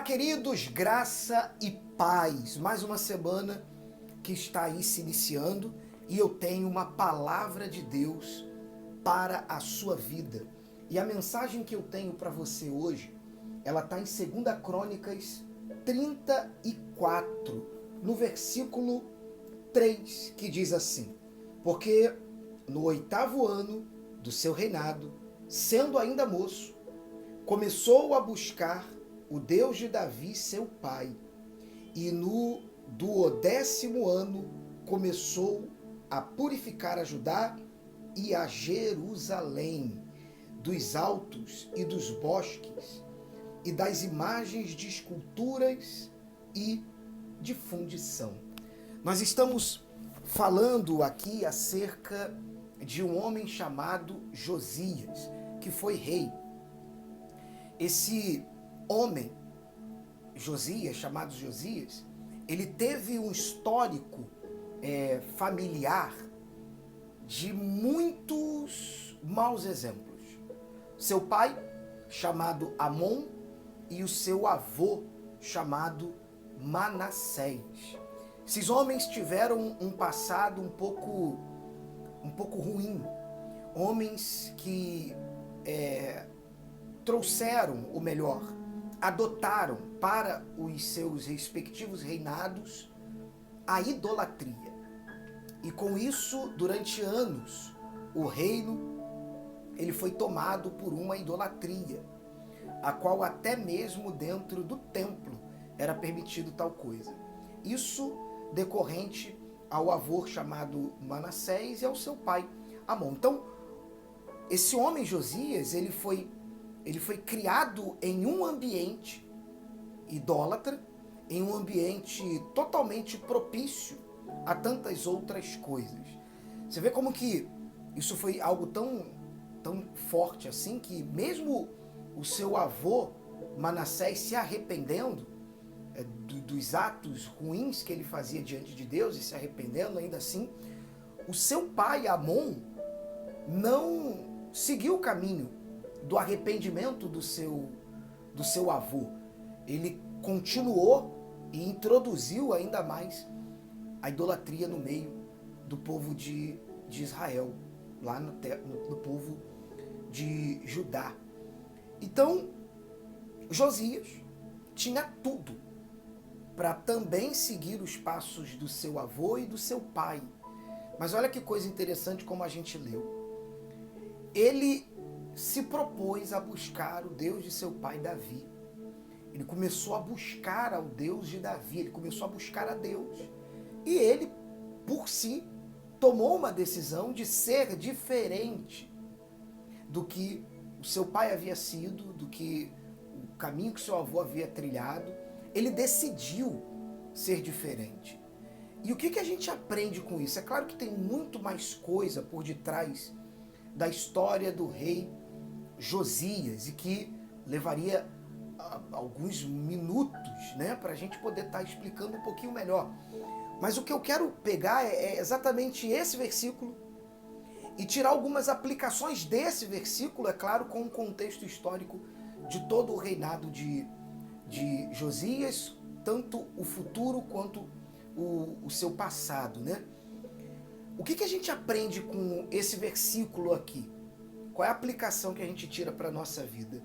queridos, graça e paz. Mais uma semana que está aí se iniciando e eu tenho uma palavra de Deus para a sua vida. E a mensagem que eu tenho para você hoje, ela está em 2 Crônicas 34, no versículo 3, que diz assim: porque no 8º ano do seu reinado, sendo ainda moço, começou a buscar o Deus de Davi, seu pai, e no 12º ano começou a purificar a Judá e a Jerusalém dos altos e dos bosques e das imagens de esculturas e de fundição. Nós estamos falando aqui acerca de um homem chamado Josias, que foi rei. Esse homem, Josias, chamado Josias, ele teve um histórico familiar de muitos maus exemplos. Seu pai, chamado Amon, e o seu avô, chamado Manassés. Esses homens tiveram um passado um pouco ruim. Homens que trouxeram o melhor, adotaram para os seus respectivos reinados a idolatria. E com isso, durante anos, o reino ele foi tomado por uma idolatria, a qual até mesmo dentro do templo era permitido tal coisa. Isso decorrente ao avô chamado Manassés e ao seu pai Amon. Então, esse homem Josias, ele foi criado em um ambiente idólatra, em um ambiente totalmente propício a tantas outras coisas. Você vê como que isso foi algo tão forte assim, que mesmo o seu avô Manassés se arrependendo dos atos ruins que ele fazia diante de Deus e se arrependendo ainda assim, o seu pai Amon não seguiu o caminho do arrependimento do seu avô. Ele continuou e introduziu ainda mais a idolatria no meio do povo de Israel, lá no povo de Judá. Então, Josias tinha tudo para também seguir os passos do seu avô e do seu pai. Mas olha que coisa interessante como a gente leu. Ele se propôs a buscar o Deus de seu pai Davi. Ele começou a buscar ao Deus de Davi, ele começou a buscar a Deus. E ele, por si, tomou uma decisão de ser diferente do que o seu pai havia sido, do que o caminho que seu avô havia trilhado. Ele decidiu ser diferente. E o que a gente aprende com isso? É claro que tem muito mais coisa por detrás da história do rei Josias e que levaria alguns minutos, né, para a gente poder estar explicando um pouquinho melhor. Mas o que eu quero pegar é exatamente esse versículo e tirar algumas aplicações desse versículo, é claro, com o contexto histórico de todo o reinado de Josias, tanto o futuro quanto o seu passado, né? O que a gente aprende com esse versículo aqui? Qual é a aplicação que a gente tira para a nossa vida?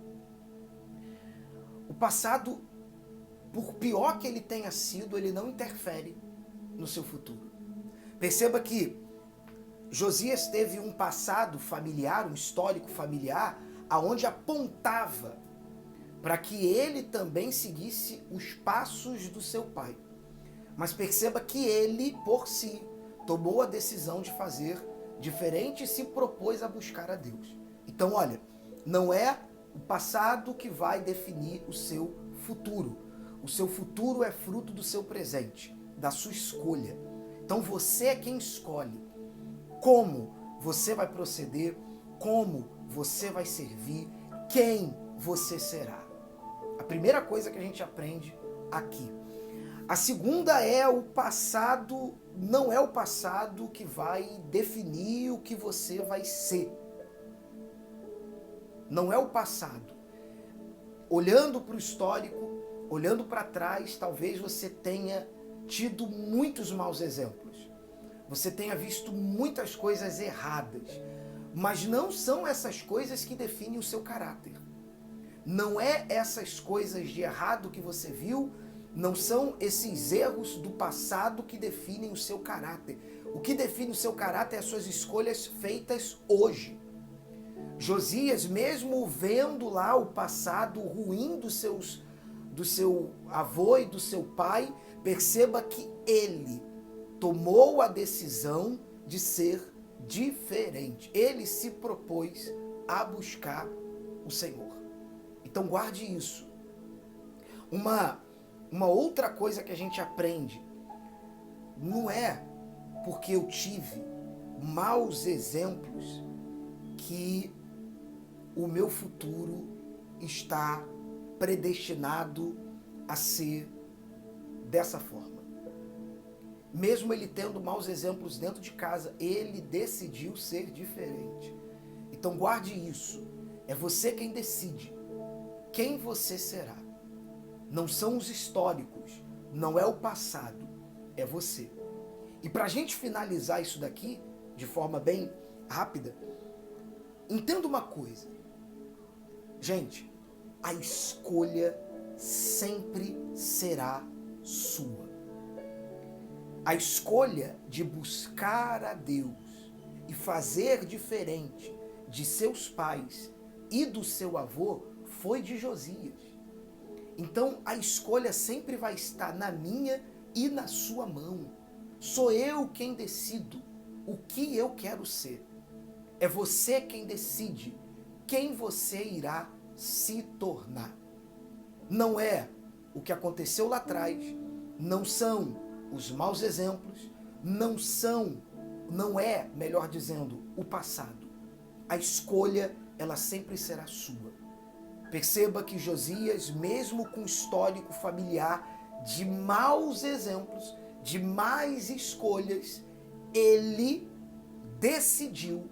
O passado, por pior que ele tenha sido, ele não interfere no seu futuro. Perceba que Josias teve um passado familiar, um histórico familiar, aonde apontava para que ele também seguisse os passos do seu pai. Mas perceba que ele, por si, tomou a decisão de fazer diferente e se propôs a buscar a Deus. Então, olha, não é o passado que vai definir o seu futuro. O seu futuro é fruto do seu presente, da sua escolha. Então você é quem escolhe como você vai proceder, como você vai servir, quem você será. A primeira coisa que a gente aprende aqui. A segunda é o passado, não é o passado que vai definir o que você vai ser. Não é o passado. Olhando para o histórico, olhando para trás, talvez você tenha tido muitos maus exemplos. Você tenha visto muitas coisas erradas. Mas não são essas coisas que definem o seu caráter. Não é essas coisas de errado que você viu, não são esses erros do passado que definem o seu caráter. O que define o seu caráter é as suas escolhas feitas hoje. Josias, mesmo vendo lá o passado ruim do seu avô e do seu pai, perceba que ele tomou a decisão de ser diferente. Ele se propôs a buscar o Senhor. Então guarde isso. Uma outra coisa que a gente aprende, não é porque eu tive maus exemplos que o meu futuro está predestinado a ser dessa forma. Mesmo ele tendo maus exemplos dentro de casa, ele decidiu ser diferente. Então guarde isso. É você quem decide quem você será. Não são os históricos, não é o passado, é você. E para a gente finalizar isso daqui, de forma bem rápida, entenda uma coisa. Gente, a escolha sempre será sua. A escolha de buscar a Deus e fazer diferente de seus pais e do seu avô foi de Josias. Então a escolha sempre vai estar na minha e na sua mão. Sou eu quem decido o que eu quero ser. É você quem decide quem você irá se tornar. Não é o que aconteceu lá atrás, não são os maus exemplos, não é, melhor dizendo, o passado. A escolha, ela sempre será sua. Perceba que Josias, mesmo com histórico familiar de maus exemplos, de más escolhas, ele decidiu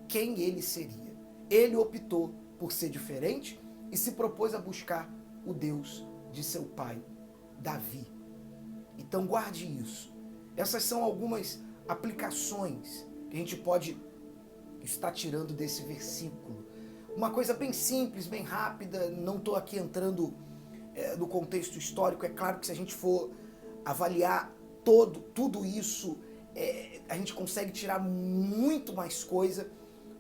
quem ele seria. Ele optou por ser diferente e se propôs a buscar o Deus de seu pai, Davi. Então guarde isso. Essas são algumas aplicações que a gente pode estar tirando desse versículo. Uma coisa bem simples, bem rápida, não estou aqui entrando no contexto histórico. É claro que se a gente for avaliar tudo isso, a gente consegue tirar muito mais coisa,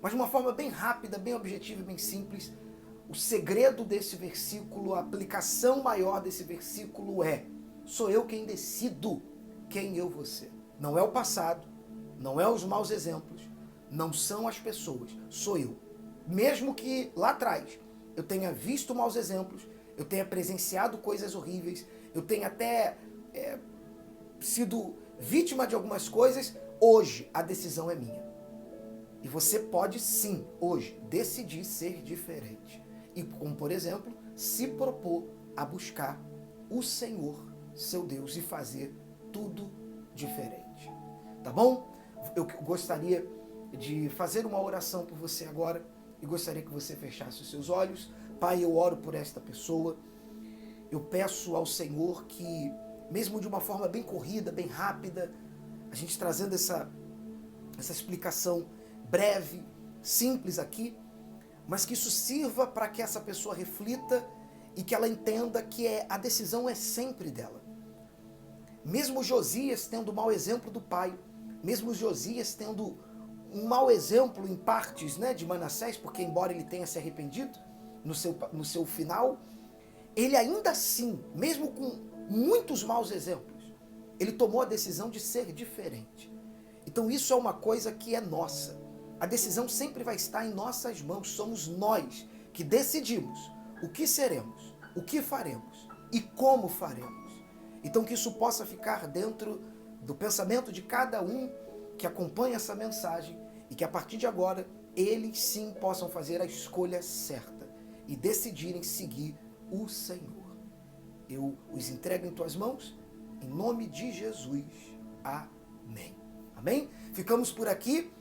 mas de uma forma bem rápida, bem objetiva e bem simples. O segredo desse versículo, a aplicação maior desse versículo é: sou eu quem decido quem eu vou ser. Não é o passado, não é os maus exemplos, não são as pessoas, sou eu. Mesmo que lá atrás eu tenha visto maus exemplos, eu tenha presenciado coisas horríveis, eu tenha até sido vítima de algumas coisas, hoje a decisão é minha. E você pode sim, hoje, decidir ser diferente. E como, por exemplo, se propor a buscar o Senhor, seu Deus, e fazer tudo diferente. Tá bom? Eu gostaria de fazer uma oração por você agora e gostaria que você fechasse os seus olhos. Pai, eu oro por esta pessoa. Eu peço ao Senhor que, mesmo de uma forma bem corrida, bem rápida, a gente trazendo essa explicação breve, simples aqui, mas que isso sirva para que essa pessoa reflita e que ela entenda que a decisão é sempre dela. Mesmo Josias tendo o mau exemplo do pai, mesmo Josias tendo um mau exemplo em partes, de Manassés, porque embora ele tenha se arrependido no seu final, ele ainda assim, mesmo com muitos maus exemplos, ele tomou a decisão de ser diferente. Então isso é uma coisa que é nossa. A decisão sempre vai estar em nossas mãos. Somos nós que decidimos o que seremos, o que faremos e como faremos. Então que isso possa ficar dentro do pensamento de cada um que acompanha essa mensagem e que a partir de agora eles sim possam fazer a escolha certa e decidirem seguir o Senhor. Eu os entrego em tuas mãos, em nome de Jesus. Amém. Amém? Ficamos por aqui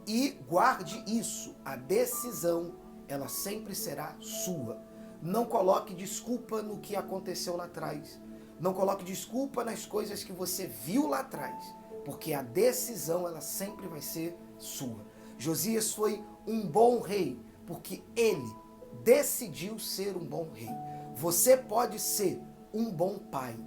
e guarde isso. A decisão, ela sempre será sua. Não coloque desculpa no que aconteceu lá atrás. Não coloque desculpa nas coisas que você viu lá atrás, porque a decisão ela sempre vai ser sua. Josias foi um bom rei, porque ele decidiu ser um bom rei. Você pode ser um bom pai,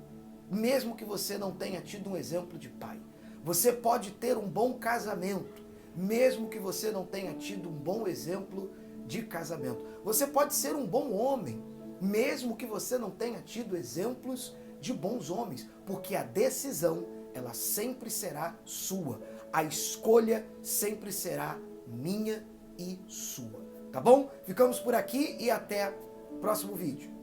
mesmo que você não tenha tido um exemplo de pai. Você pode ter um bom casamento, mesmo que você não tenha tido um bom exemplo de casamento. Você pode ser um bom homem, mesmo que você não tenha tido exemplos de bons homens, porque a decisão, ela sempre será sua. A escolha sempre será minha e sua. Tá bom? Ficamos por aqui e até o próximo vídeo.